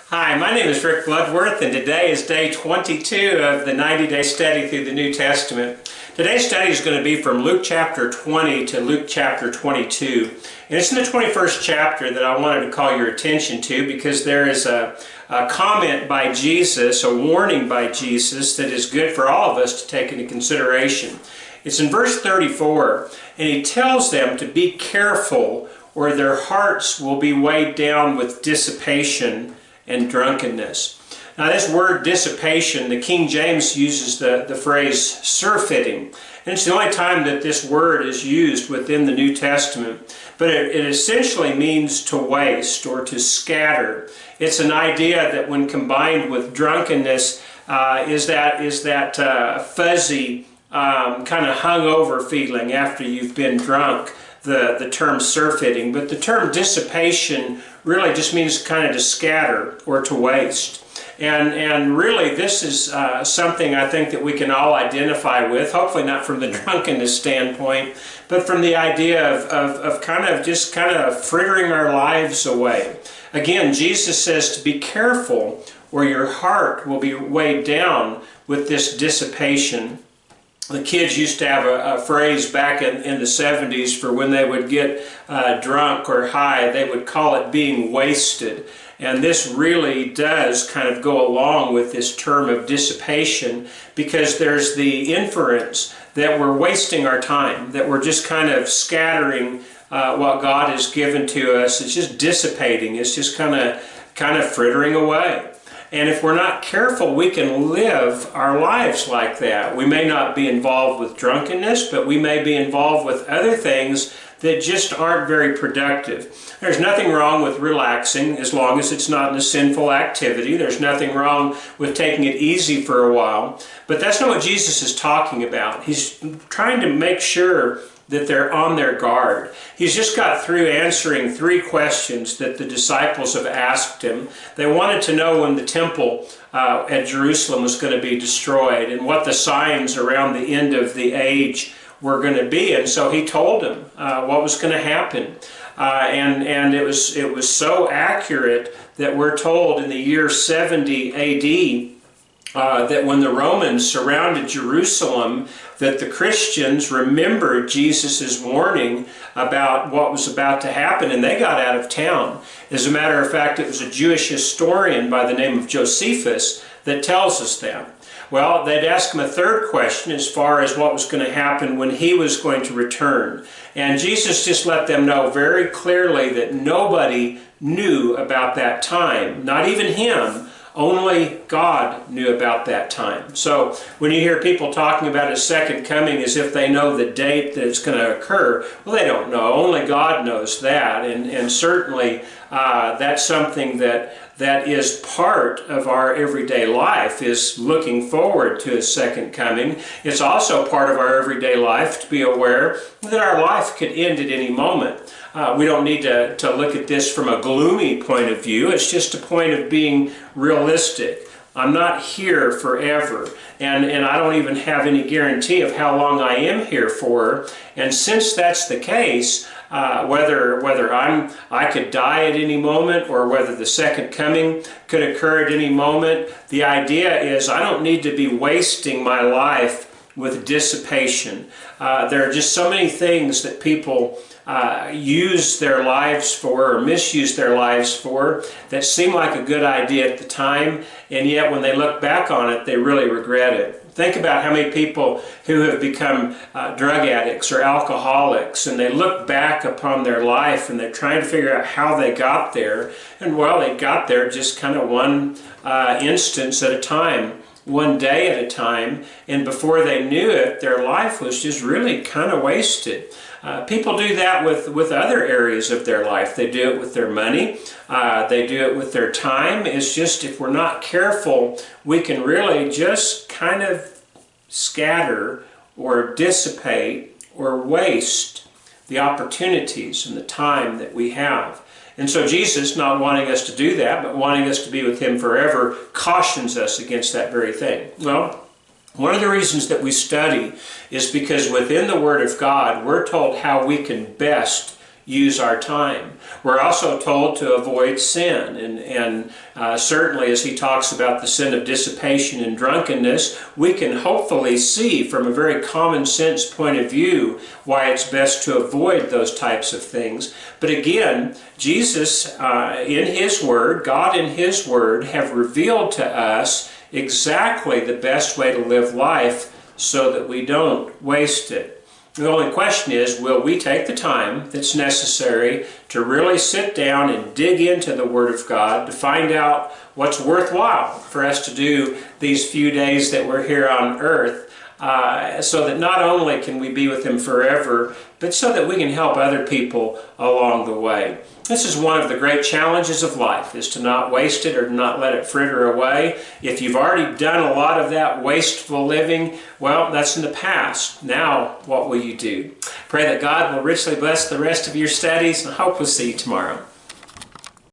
Hi, my name is Rick Bloodworth, and today is day 22 of the 90-day study through the New Testament. Today's study is going to be from Luke chapter 20 to Luke chapter 22. And it's in the 21st chapter that I wanted to call your attention to because there is a comment by Jesus, a warning by Jesus that is good for all of us to take into consideration. It's in verse 34, and he tells them to be careful or their hearts will be weighed down with dissipation and drunkenness. Now this word dissipation, the King James uses the phrase surfeiting. And it's the only time that this word is used within the New Testament. But it essentially means to waste or to scatter. It's an idea that when combined with drunkenness is that fuzzy, kind of hungover feeling after you've been drunk. The term surfeiting, but the term dissipation really just means kind of to scatter or to waste. And really this is something I think that we can all identify with, hopefully not from the drunkenness standpoint, but from the idea of kind of frittering our lives away. Again, Jesus says to be careful or your heart will be weighed down with this dissipation. The kids used to have a phrase back in the 70s for when they would get drunk or high. They would call it being wasted. And this really does kind of go along with this term of dissipation because there's the inference that we're wasting our time, that we're just kind of scattering what God has given to us. It's just dissipating. It's just kind of frittering away. And if we're not careful, we can live our lives like that. We may not be involved with drunkenness, but we may be involved with other things that just aren't very productive. There's nothing wrong with relaxing as long as it's not in a sinful activity. There's nothing wrong with taking it easy for a while. But that's not what Jesus is talking about. He's trying to make sure that they're on their guard. He's just got through answering 3 questions that the disciples have asked him. They wanted to know when the temple at Jerusalem was going to be destroyed and what the signs around the end of the age were going to be. And so he told them what was going to happen. And it was so accurate that we're told in the year 70 AD that when the Romans surrounded Jerusalem, that the Christians remembered Jesus' warning about what was about to happen, and they got out of town. As a matter of fact, it was a Jewish historian by the name of Josephus that tells us that. Well, they'd ask him a 3rd question as far as what was going to happen when he was going to return. And Jesus just let them know very clearly that nobody knew about that time, not even him. Only God knew about that time. So when you hear people talking about his second coming as if they know the date that it's going to occur, well, they don't know. Only God knows that. And certainly that's something that is part of our everyday life, is looking forward to his second coming. It's also part of our everyday life to be aware that our life could end at any moment. We don't need to look at this from a gloomy point of view. It's just a point of being realistic. I'm not here forever, and I don't even have any guarantee of how long I am here for. And since that's the case, whether I could die at any moment or whether the second coming could occur at any moment, the idea is I don't need to be wasting my life with dissipation. There are just so many things that people use their lives for or misuse their lives for that seem like a good idea at the time, and yet when they look back on it, they really regret it. Think about how many people who have become drug addicts or alcoholics, and they look back upon their life and they're trying to figure out how they got there, and well, they got there just kind of one instance at a time, one day at a time, and before they knew it, their life was just really kind of wasted. People do that with other areas of their life. They do it with their money. They do it with their time. It's just if we're not careful, we can really just kind of scatter or dissipate or waste the opportunities and the time that we have. And so Jesus, not wanting us to do that, but wanting us to be with him forever, cautions us against that very thing. Well, one of the reasons that we study is because within the Word of God, we're told how we can best use our time. We're also told to avoid sin, and certainly as he talks about the sin of dissipation and drunkenness, we can hopefully see from a very common sense point of view why it's best to avoid those types of things. But again, Jesus in His Word, God in His Word, have revealed to us exactly the best way to live life so that we don't waste it. The only question is, will we take the time that's necessary to really sit down and dig into the Word of God to find out what's worthwhile for us to do these few days that we're here on earth, so that not only can we be with Him forever, but so that we can help other people along the way. This is one of the great challenges of life, is to not waste it or to not let it fritter away. If you've already done a lot of that wasteful living, well, that's in the past. Now, what will you do? Pray that God will richly bless the rest of your studies, and I hope we'll see you tomorrow.